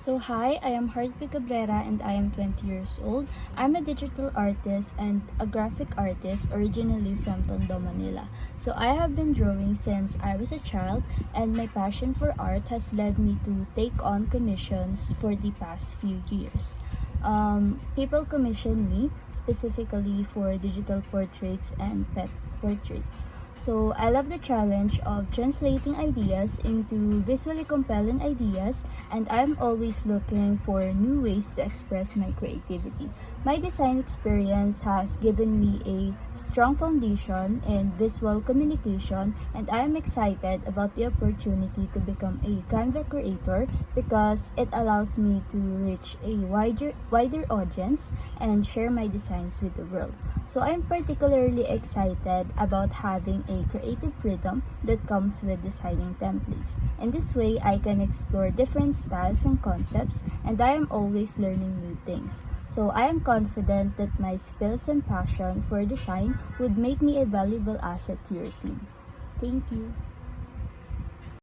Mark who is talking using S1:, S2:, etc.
S1: So hi, I am Hartby Cabrera and I am 20 years old. I'm a digital artist and a graphic artist originally from Tondo, Manila. So I have been drawing since I was a child, and my passion for art has led me to take on commissions for the past few years. People commission me specifically for digital portraits and pet portraits. So I love the challenge of translating ideas into visually compelling ideas, and I'm always looking for new ways to express my creativity. My design experience has given me a strong foundation in visual communication, and I'm excited about the opportunity to become a Canva creator because it allows me to reach a wider audience and share my designs with the world. So I'm particularly excited about having a creative freedom that comes with designing templates. In this way, I can explore different styles and concepts, and I am always learning new things. So I am confident that my skills and passion for design would make me a valuable asset to your team. Thank you.